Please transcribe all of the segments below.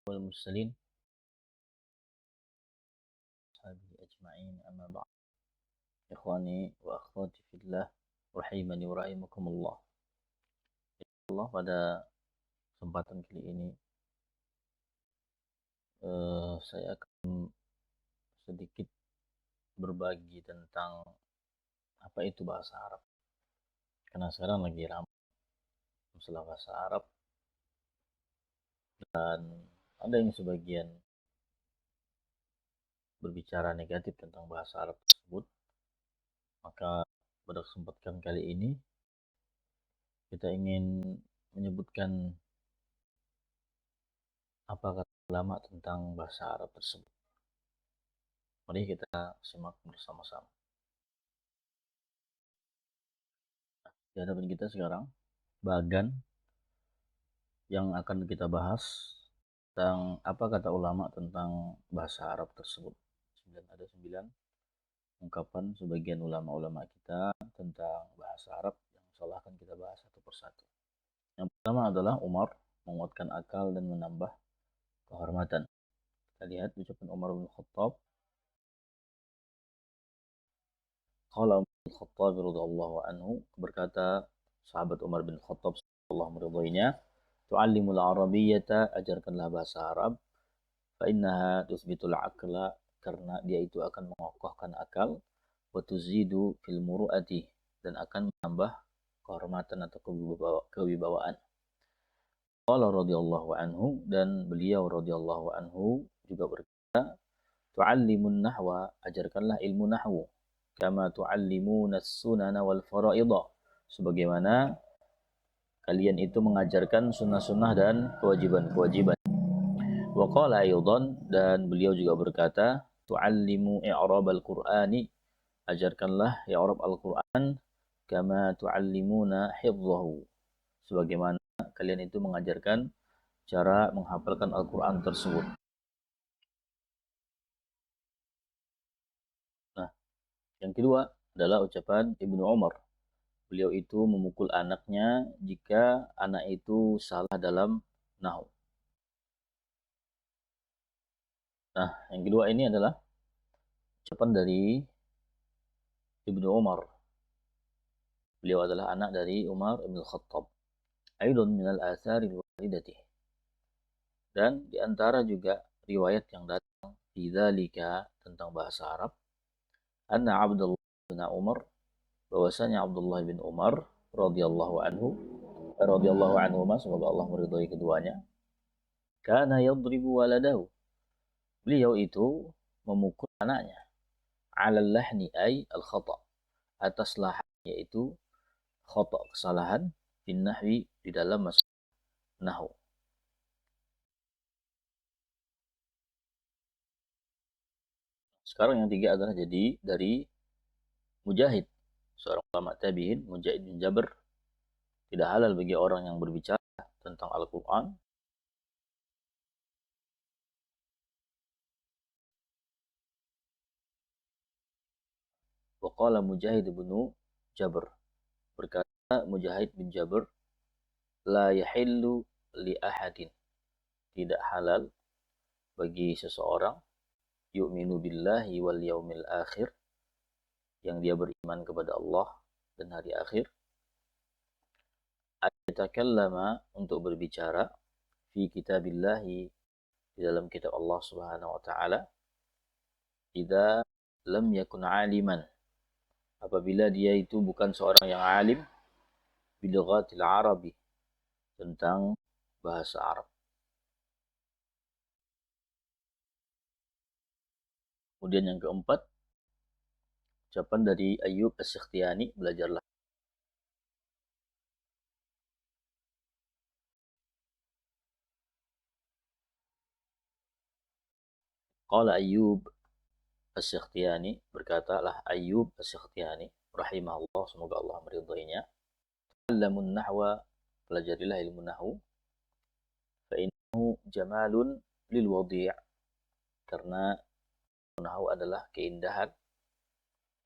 والمرسلين أصحابه أجمعين أما بعد. Ikhwani wa akhwati fillah, rahimani wa rahimakumullah. Allah, pada kesempatan kali ini saya akan sedikit berbagi tentang apa itu bahasa Arab. Karena sekarang lagi ramai masalah bahasa Arab dan ada yang sebagian berbicara negatif tentang bahasa Arab tersebut. Maka pada kesempatan kali ini kita ingin menyebutkan apa kata ulama tentang bahasa Arab tersebut. Mari kita simak bersama-sama. Di hadapan kita sekarang bagan yang akan kita bahas tentang apa kata ulama tentang bahasa Arab tersebut. Ada 9 ungkapan sebagian ulama-ulama kita tentang bahasa Arab yang insyaallah akan kita bahas satu persatu. Yang pertama adalah Umar menguatkan akal dan menambah kehormatan. Kita lihat ucapan Umar bin Khattab. Qala Umar bin Khattab radhiyallahu anhu, berkata sahabat Umar bin Khattab, Allah meridhoinya, tu'allimul arabiyyata, ajarkanlah bahasa Arab, fa innaha tusbitul aqla, karena dia itu akan mengokohkan akal, wa tuzidu fil muru'ati, dan akan menambah kehormatan atau kewibawaan. Qala radhiyallahu anhu, dan beliau radhiyallahu anhu juga berkata, tu'allimun nahwa, ajarkanlah ilmu nahwu, kama tu'allimuna as-sunana wal fara'idha, sebagaimana kalian itu mengajarkan sunnah-sunnah dan kewajiban-kewajiban. Wa qala aydan, dan beliau juga berkata, tu'allimu i'rab al-Qur'ani, ajarkanlah i'rab al-Qur'an, kama tu'allimuna hifdhahu, sebagaimana kalian itu mengajarkan cara menghafalkan Al-Qur'an tersebut. Nah, yang kedua adalah ucapan Ibnu Umar. Beliau itu memukul anaknya jika anak itu salah dalam nahwu. Nah, yang kedua ini adalah ucapan dari Ibnu Umar. Beliau adalah anak dari Umar bin Khattab. Aidun minal atharil walidatih. Dan diantara juga riwayat yang datang di dzalika tentang bahasa Arab, anna Abdullah bin Umar, bahwasanya Abdullah bin Umar radhiyallahu anhu, semoga Allah meridhai keduanya, kana yadribu waladahu, beliau itu memukul anaknya, alal lahni ay al khata, atas lahan, yaitu khata, kesalahan, bin nahwi, di dalam masalah nahwu. Sekarang yang tiga adalah jadi dari Mujahid, seorang ulama tabi'in, Mujahid bin Jabr. Tidak halal bagi orang yang berbicara tentang Al-Quran waqala Mujahid bin Jabr, berkata Mujahid bin Jabr, la yahillu li ahadin, tidak halal bagi seseorang, yu'minu billahi wal yaumil akhir, yang dia beriman kepada Allah dan hari akhir, ayatakallama, untuk berbicara, fi kitabillahi, di dalam kitab Allah Subhanahu wa taala, idza lam yakun aliman, apabila dia itu bukan seorang yang alim, bilughatil arabi, tentang bahasa Arab. Kemudian yang keempat, ucapan dari Ayyub As-Sikhtiyani, belajarlah. Qala Ayyub As-Sikhtiyani, berkatalah Ayyub As-Sikhtiyani rahimahullah, semoga Allah meridainya, ta'allamun nahwa, pelajarilah ilmu nahwu, fa innahu jamalun lil wadi', karena nahwu adalah keindahan,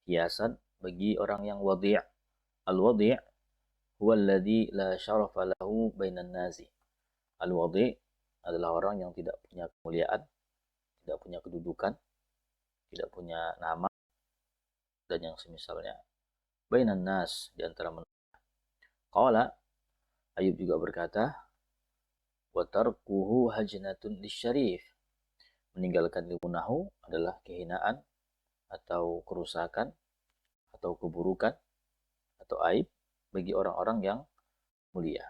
hiasan bagi orang yang wadi'. Al-wadi' huwa alladhi la syarafa lahu bainan nasi. Al-wadi' adalah orang yang tidak punya kemuliaan, tidak punya kedudukan, tidak punya nama, dan yang semisalnya. Bainan nas, di antara manusia. Qala, Ayub juga berkata, wa tarkuhu hajnatun lisyarif. Meninggalkan ilmu nahu adalah kehinaan atau kerusakan atau keburukan atau aib bagi orang-orang yang mulia.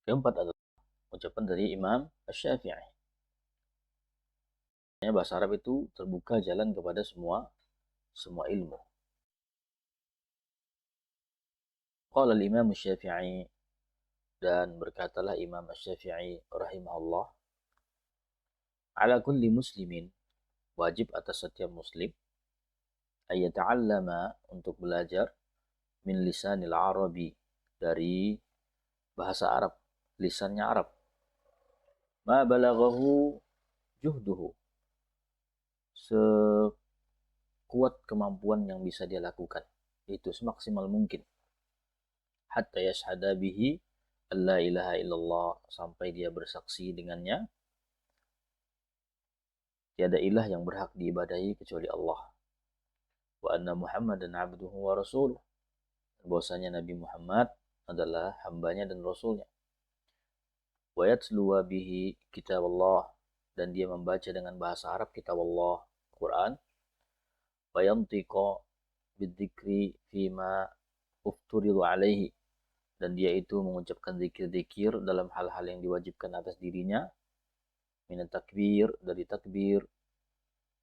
Keempat adalah ucapan dari Imam Asy-Syafi'i. Bahasa Arab itu terbuka jalan kepada semua ilmu. Qala al-Imam Asy-Syafi'i, dan berkatalah Imam Asy-Syafi'i rahimahullah, ala kulli muslimin, wajib atas setiap muslim, ayata'allama, untuk belajar, min lisanil arabi, dari bahasa Arab, lisannya Arab, ma balaghahu juhduhu, sekuat kemampuan yang bisa dia lakukan, itu semaksimal mungkin, hatta yashhada bihi alla ilaha illallah, sampai dia bersaksi dengannya tiada ilah yang berhak diibadahi kecuali Allah, wa anna Muhammadan abduhu wa rasuluh, bahwasanya Nabi Muhammad adalah hambanya dan rasulnya, wa yatluwa bihi kitab Allah, dan dia membaca dengan bahasa Arab kitab Allah, Quran, wa yantiqa bidzikri fima ufturidu alaihi, dan dia itu mengucapkan zikir-zikir dalam hal-hal yang diwajibkan atas dirinya, minat takbir, dari takbir,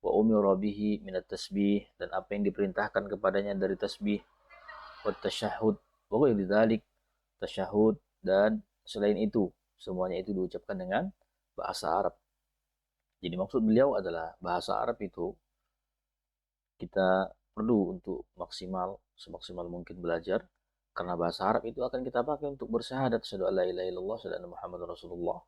wa umira bihi minat tasbih, dan apa yang diperintahkan kepadanya dari tasbih, wa tasyahud, wa ghairi dzalik, tasyahud, dan selain itu, semuanya itu diucapkan dengan bahasa Arab. Jadi maksud beliau adalah bahasa Arab itu kita perlu untuk semaksimal mungkin belajar, karena bahasa Arab itu akan kita pakai untuk bersyahadat asyhadu alla ilaha illallah asyhadu anna muhammadar rasulullah.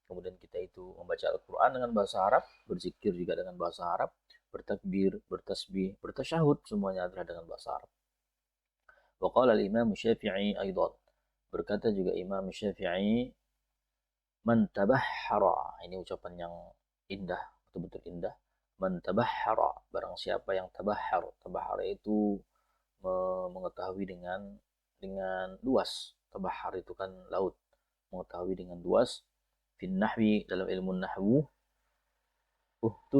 Kemudian kita itu membaca Al-Quran dengan bahasa Arab, berzikir juga dengan bahasa Arab, bertakbir, bertasbih, bertasyahud, semuanya adalah dengan bahasa Arab. Wa qala al-Imam Syafi'i aidan, berkata juga Imam Syafi'i, man tabahhara, ini ucapan yang indah, betul-betul indah. Man tabahhara, barang siapa yang tabahhar. Tabahhar itu mengetahui dengan luas. Tabahhar itu kan laut, mengetahui dengan luas. Fin nahwi, dalam ilmu nahwu,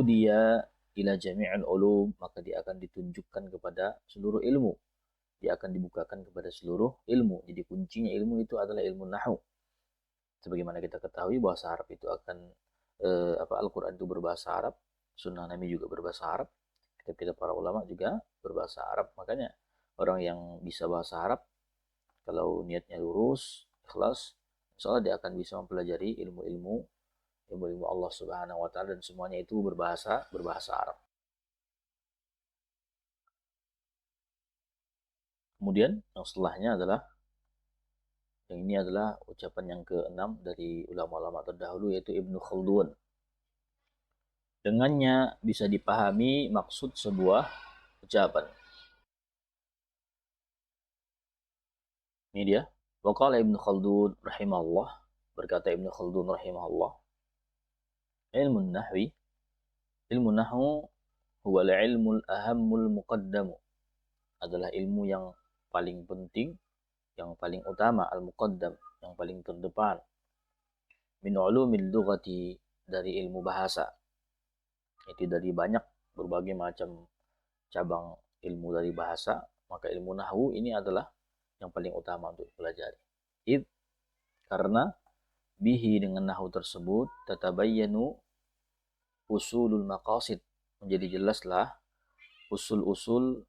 dia ila jami'il ulum, maka dia akan ditunjukkan kepada seluruh ilmu. Dia akan dibukakan kepada seluruh ilmu. Jadi kuncinya ilmu itu adalah ilmu nahwu. Sebagaimana kita ketahui bahasa Arab itu akan Al-Quran itu berbahasa Arab, Sunnah Nabi juga berbahasa Arab, kitab-kitab para ulama juga berbahasa Arab. Makanya orang yang bisa bahasa Arab, kalau niatnya lurus, ikhlas, insya Allah dia akan bisa mempelajari ilmu-ilmu Allah Subhanahu Wa Taala, dan semuanya itu berbahasa Arab. Kemudian yang setelahnya adalah, yang ini adalah ucapan yang ke-6 dari ulama-ulama terdahulu, yaitu Ibnu Khaldun. Dengannya bisa dipahami maksud sebuah ucapan. Ini dia. Wa qala Ibnu Khaldun rahimahullah, berkata Ibnu Khaldun rahimahullah, ilmu nahwi, ilmu nahwu huwa al-ilmul ahammul muqaddamu, adalah ilmu yang paling penting, yang paling utama, al-muqaddam, yang paling terdepan, min ulumil lughati, dari ilmu bahasa. Itu dari banyak berbagai macam cabang ilmu dari bahasa, maka ilmu nahwu ini adalah yang paling utama untuk dipelajari. Karena bihi, dengan nahwu tersebut, tatabayyanu usulul maqasid, menjadi jelaslah usul-usul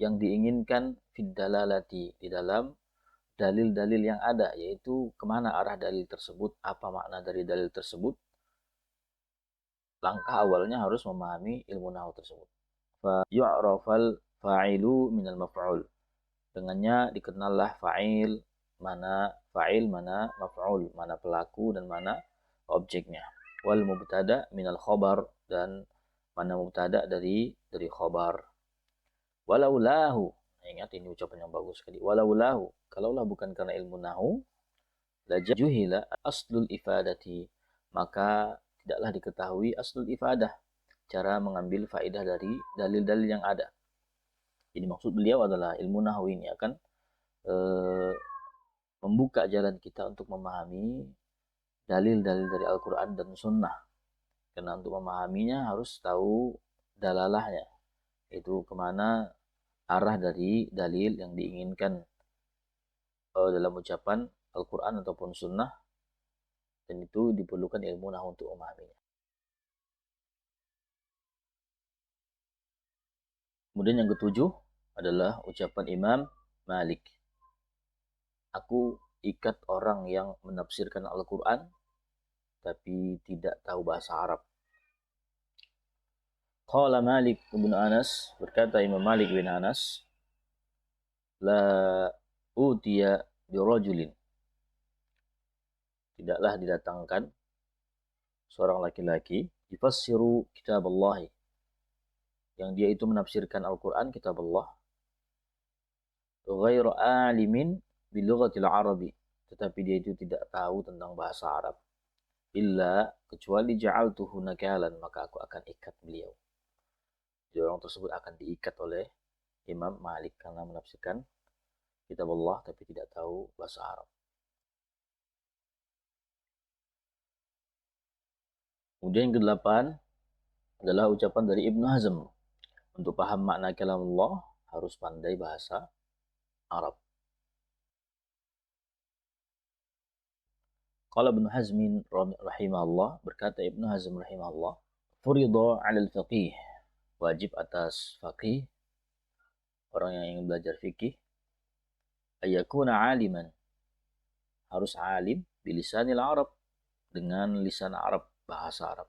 yang diinginkan, fid dalalati, di dalam dalil-dalil yang ada, yaitu kemana arah dalil tersebut, apa makna dari dalil tersebut. Langkah awalnya harus memahami ilmu nahwu tersebut. Fa yu'rafal fa'ilu minal maf'ul, dengannya dikenallah fa'il mana maf'ul, mana pelaku dan mana objeknya. Wal mubtada minal khobar, dan mana mubtada dari khobar. Walaulahu, Ingat, ini ucapan yang bagus sekali. Walaulahu, kalaulah bukan karena ilmu nahu, la juhila aslul ifadati, maka tidaklah diketahui aslul ifadah, cara mengambil faedah dari dalil-dalil yang ada. Jadi maksud beliau adalah ilmu nahu ini akan membuka jalan kita untuk memahami dalil-dalil dari Al-Quran dan Sunnah. Karena untuk memahaminya harus tahu dalalahnya, itu kemana arah dari dalil yang diinginkan dalam ucapan Al-Quran ataupun Sunnah, dan itu diperlukan ilmu nahu untuk memahaminya. Kemudian yang ketujuh adalah ucapan Imam Malik. Aku ikat orang yang menafsirkan Al-Quran tapi tidak tahu bahasa Arab. Qala Malik bin Anas, berkata Imam Malik bin Anas, la utiya birajulin, tidaklah didatangkan seorang laki-laki, yufassiru kitab Allah, yang dia itu menafsirkan Al-Quran, kitab Allah, ghairu alimin bilughatil arabi, tetapi dia itu tidak tahu tentang bahasa Arab, illa, kecuali ja'altuhu nakalan, maka aku akan ikat beliau. Jadi orang tersebut akan diikat oleh Imam Malik karena menafsirkan kitab Allah tapi tidak tahu bahasa Arab. Kemudian yang kedelapan adalah ucapan dari Ibnu Hazm. Untuk paham makna kalam Allah harus pandai bahasa Arab. Qala Ibnu Hazm rahimahullah, berkata Ibnu Hazm rahimahullah, furida 'alal faqih, wajib atas faqih, orang yang ingin belajar fikih, ayakuna 'aliman, harus alim bilisanil Arab, dengan lisan Arab, bahasa Arab.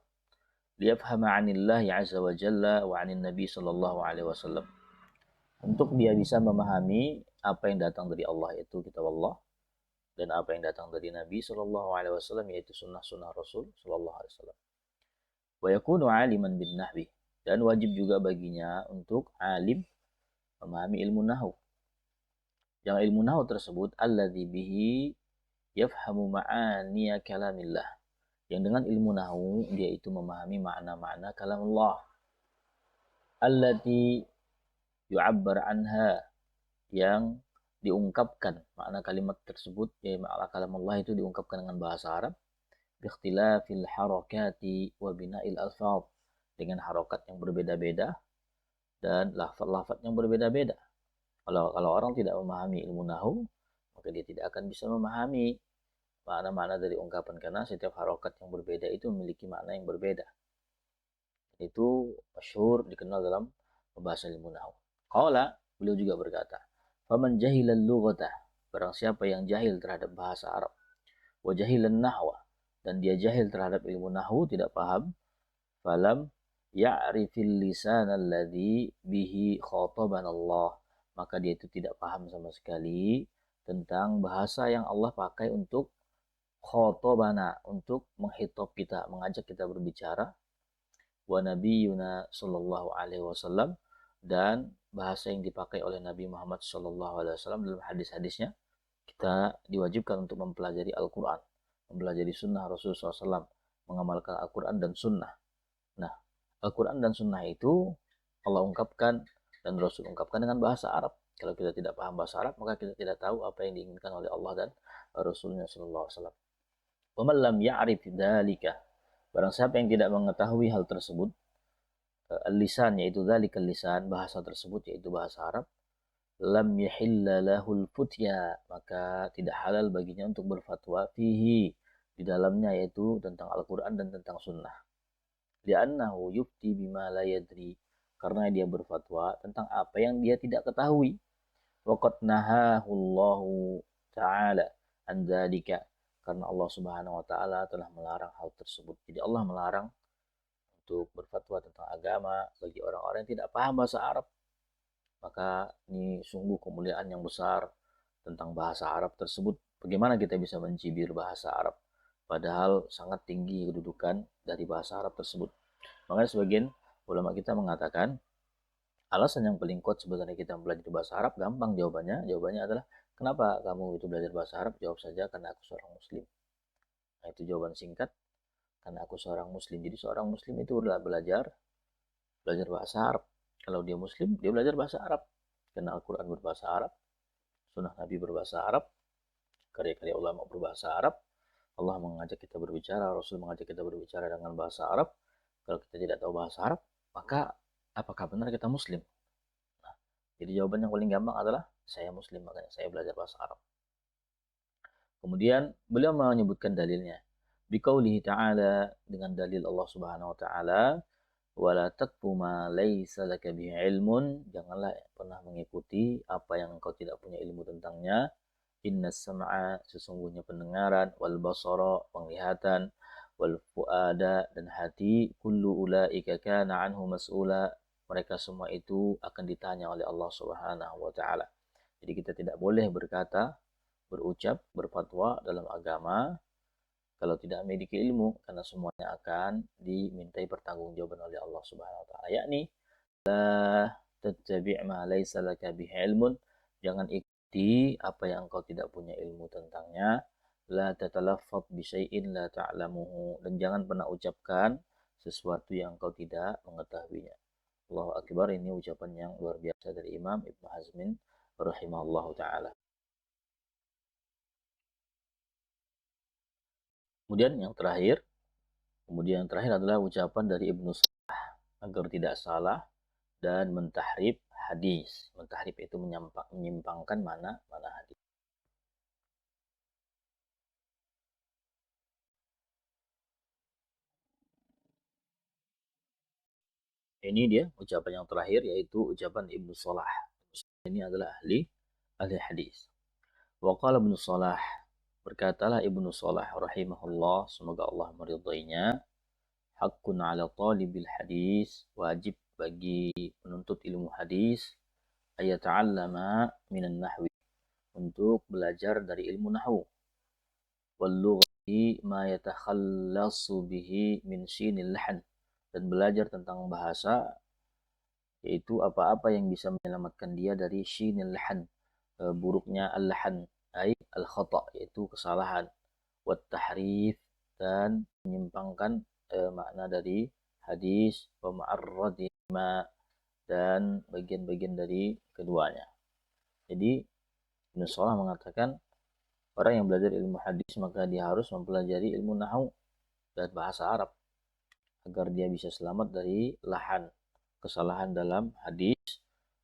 Liyafhama 'anillahi 'azza wa jalla wa 'anin nabi sallallahu alaihi wasallam, untuk dia bisa memahami apa yang datang dari Allah, yaitu kitab Allah, dan apa yang datang dari Nabi sallallahu alaihi wasallam, yaitu sunnah-sunnah Rasul sallallahu alaihi wasallam. Wa yakunu 'aliman bin nahwi, dan wajib juga baginya untuk alim memahami ilmu nahwu. Yang ilmu nahwu tersebut alladzi bihi yafhamu ma'aniya kalamillah, yang dengan ilmu nahwu dia itu memahami makna-makna kalam Allah, allati yu'abbar anha, yang diungkapkan makna kalimat tersebut, ya makna kalam Allah itu diungkapkan dengan bahasa Arab, biikhtilafil harakati wa bina'il alfaz, dengan harokat yang berbeda-beda dan lafaz-lafaz yang berbeda-beda. Kalau orang tidak memahami ilmu nahwu, maka dia tidak akan bisa memahami makna-makna dari ungkapan, karena setiap harokat yang berbeda itu memiliki makna yang berbeda. Itu masyhur, dikenal dalam pembahasan ilmu nahwu. Qala, beliau juga berkata, faman jahilal lughata, barang siapa yang jahil terhadap bahasa Arab, wa jahilan nahwa, dan dia jahil terhadap ilmu nahwu, tidak paham, falam ya'rifil lisan alladhi bihi khataban Allah, maka dia itu tidak paham sama sekali tentang bahasa yang Allah pakai untuk khatabana, untuk menghitab kita, mengajak kita berbicara, wa nabiyuna sallallahu alaihi wasallam, dan bahasa yang dipakai oleh Nabi Muhammad sallallahu alaihi wasallam dalam hadis-hadisnya. Kita diwajibkan untuk mempelajari Al-Quran, mempelajari sunnah Rasulullah SAW, mengamalkan Al-Quran dan sunnah. Nah, Al-Quran dan sunnah itu Allah ungkapkan dan Rasul ungkapkan dengan bahasa Arab. Kalau kita tidak paham bahasa Arab, maka kita tidak tahu apa yang diinginkan oleh Allah dan Rasulnya sallallahu alaihi wasallam. Wa man lam ya'rif dzalika, barang siapa yang tidak mengetahui hal tersebut, al-lisan, yaitu dzalikal lisan, bahasa tersebut yaitu bahasa Arab, lam yahilla lahul futya, maka tidak halal baginya untuk berfatwa fihi, di dalamnya, yaitu tentang Al-Quran dan tentang sunnah. Li'annahu yufti bima la yadri, karena dia berfatwa tentang apa yang dia tidak ketahui. Waqad nahahu Allahu ta'ala an dzalika, karena Allah Subhanahu wa taala telah melarang hal tersebut. Jadi Allah melarang untuk berfatwa tentang agama bagi orang-orang yang tidak paham bahasa Arab. Maka ini sungguh kemuliaan yang besar tentang bahasa Arab tersebut. Bagaimana kita bisa mencibir bahasa Arab, padahal sangat tinggi kedudukan dari bahasa Arab tersebut. Makanya sebagian ulama kita mengatakan alasan yang paling kuat sebenarnya kita belajar bahasa Arab gampang jawabannya. Jawabannya adalah kenapa kamu itu belajar bahasa Arab? Jawab saja karena aku seorang muslim. Nah, itu jawaban singkat. Karena aku seorang muslim. Jadi seorang muslim itu belajar bahasa Arab. Kalau dia muslim, dia belajar bahasa Arab. Karena Al-Quran berbahasa Arab, sunnah Nabi berbahasa Arab, karya-karya ulama berbahasa Arab. Allah mengajak kita berbicara, Rasul mengajak kita berbicara dengan bahasa Arab. Kalau kita tidak tahu bahasa Arab, maka apakah benar kita muslim? Nah, jadi jawaban yang paling gampang adalah saya muslim, makanya saya belajar bahasa Arab. Kemudian beliau menyebutkan dalilnya. Biqaulihi ta'ala, dengan dalil Allah Subhanahu wa taala, wala taqfu ma laisa laka bihi ilmun, janganlah pernah mengikuti apa yang engkau tidak punya ilmu tentangnya. Innas sam'a, sesungguhnya pendengaran, wal basara, penglihatan, wal fuada, dan hati, kullu ulaika kana anhu mas'ula, mereka semua itu akan ditanya oleh Allah Subhanahu wa taala. Jadi kita tidak boleh berkata, berucap, berfatwa dalam agama kalau tidak memiliki ilmu, karena semuanya akan dimintai pertanggungjawaban oleh Allah Subhanahu wa taala, yakni la tattabi' ma laisa laka bihi ilmun, jangan ikuti apa yang engkau tidak punya ilmu tentangnya, la tatalaffaz bi syai'in la ta'lamuhu, dan jangan pernah ucapkan sesuatu yang engkau tidak mengetahuinya. Allahu akbar, ini ucapan yang luar biasa dari Imam Ibnu Hazmin rahimahullahu taala. Kemudian yang terakhir adalah ucapan dari Ibnu Salah agar tidak salah dan mentahrif hadis. Mentahrif itu menyimpangkan mana hadis. Ini dia ucapan yang terakhir, yaitu ucapan Ibnu Salah. Ini adalah ahli hadis. Wa qala Ibnu Salah, berkatalah Ibnu Salah rahimahullah, semoga Allah meridainya, haqqun ala talibil hadis, wajib bagi penuntut ilmu hadis, ayata'allama minan nahwi, untuk belajar dari ilmu nahwu, wal lughati ma yatakhallasu bihi min sinil lahan, dan belajar tentang bahasa, yaitu apa-apa yang bisa menyelamatkan dia dari sinil lahan, buruknya al-lahan, ay al-khata', yaitu kesalahan, wat tahrif, dan menyimpangkan makna dari hadis, wa ma'arradima, dan bagian-bagian dari keduanya. Jadi Ibnu Salah mengatakan orang yang belajar ilmu hadis maka dia harus mempelajari ilmu nahwu dan bahasa Arab agar dia bisa selamat dari lahan, kesalahan dalam hadis,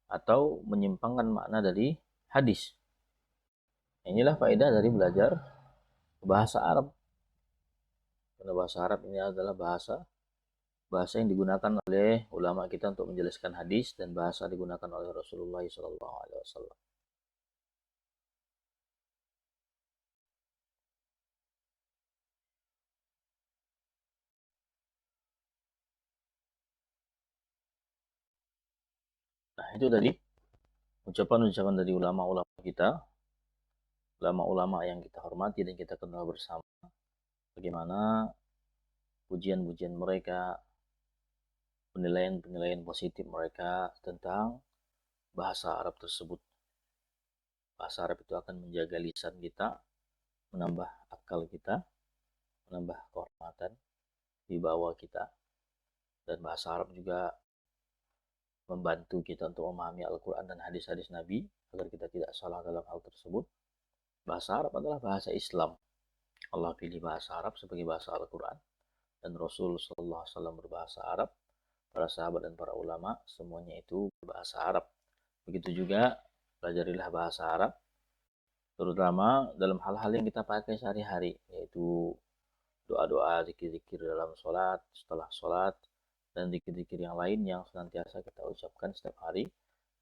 atau menyimpangkan makna dari hadis. Inilah faedah dari belajar bahasa Arab. Karena bahasa Arab ini adalah bahasa yang digunakan oleh ulama kita untuk menjelaskan hadis, dan bahasa digunakan oleh Rasulullah SAW. Nah, itu tadi ucapan-ucapan dari ulama-ulama kita, ulama-ulama yang kita hormati dan kita kenal bersama, bagaimana pujian-pujian mereka, penilaian-penilaian positif mereka tentang bahasa Arab tersebut. Bahasa Arab itu akan menjaga lisan kita, menambah akal kita, menambah kehormatan di bawah kita, dan bahasa Arab juga membantu kita untuk memahami Al-Quran dan hadis-hadis Nabi agar kita tidak salah dalam hal tersebut. Bahasa Arab adalah bahasa Islam. Allah pilih bahasa Arab sebagai bahasa Al-Quran, dan Rasul SAW berbahasa Arab, para sahabat dan para ulama semuanya itu berbahasa Arab. Begitu juga pelajarilah bahasa Arab, terutama dalam hal-hal yang kita pakai sehari-hari, yaitu doa-doa, zikir-zikir dalam sholat, setelah sholat, dan zikir-zikir yang lain yang senantiasa kita ucapkan setiap hari.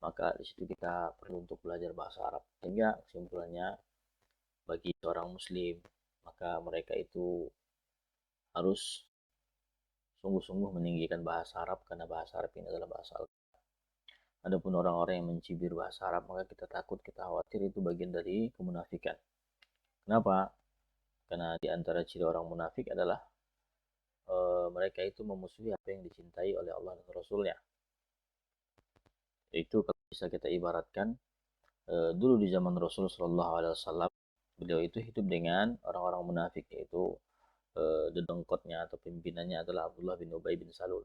Maka di situ kita perlu untuk belajar bahasa Arab. Sehingga kesimpulannya, bagi seorang muslim, maka mereka itu harus sungguh-sungguh meninggikan bahasa Arab, karena bahasa Arab ini adalah bahasa Al-Quran. Adapun orang-orang yang mencibir bahasa Arab, maka kita takut, kita khawatir itu bagian dari kemunafikan. Kenapa? Karena di antara ciri orang munafik adalah mereka itu memusuhi apa yang dicintai oleh Allah dan Rasulnya. Itu kalau bisa kita ibaratkan dulu di zaman Rasul Shallallahu Alaihi Wasallam, beliau itu hidup dengan orang-orang munafik, yaitu dedengkotnya atau pimpinannya adalah Abdullah bin Ubay bin Salul.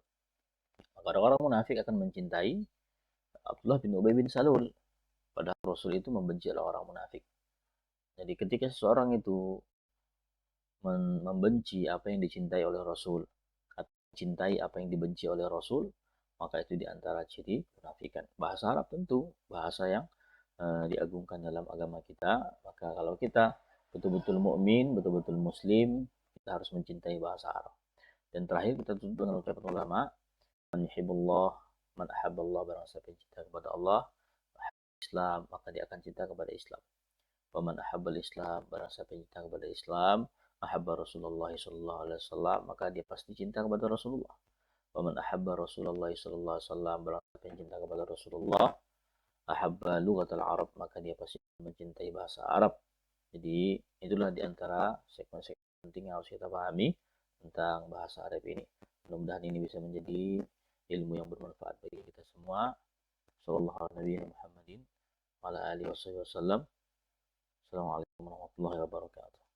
Maka orang-orang munafik akan mencintai Abdullah bin Ubay bin Salul, padahal Rasul itu membenci orang-orang munafik. Jadi ketika seseorang itu membenci apa yang dicintai oleh Rasul atau mencintai apa yang dibenci oleh Rasul, maka itu diantara ciri munafikan. Bahasa Arab tentu bahasa yang diagungkan dalam agama kita. Maka kalau kita betul-betul mukmin, betul-betul muslim, kita harus mencintai bahasa Arab. Dan terakhir kita tutup dengan ucapan ulama, man yuhibbullah, man ahabballah, barang siapa yang cinta kepada Allah, Islam, maka dia akan cinta kepada Islam. Waman ahabbal Islam, barang siapa yang cinta kepada Islam, ahabba Rasulullah sallallahu alaihi wasallam, maka dia pasti cinta kepada Rasulullah. Waman ahabba Rasulullah sallallahu alaihi wasallam, barang siapa yang cinta kepada Rasulullah, ahabba lughatal Arab, maka dia pasti mencintai bahasa Arab. Jadi itulah diantara segmen-segmen penting yang harus kita pahami tentang bahasa Arab ini. Mudah-mudahan ini bisa menjadi ilmu yang bermanfaat bagi kita semua. Sallallahu alaihi Muhammadin wa ala alihi wasallam. Assalamualaikum warahmatullahi wabarakatuh.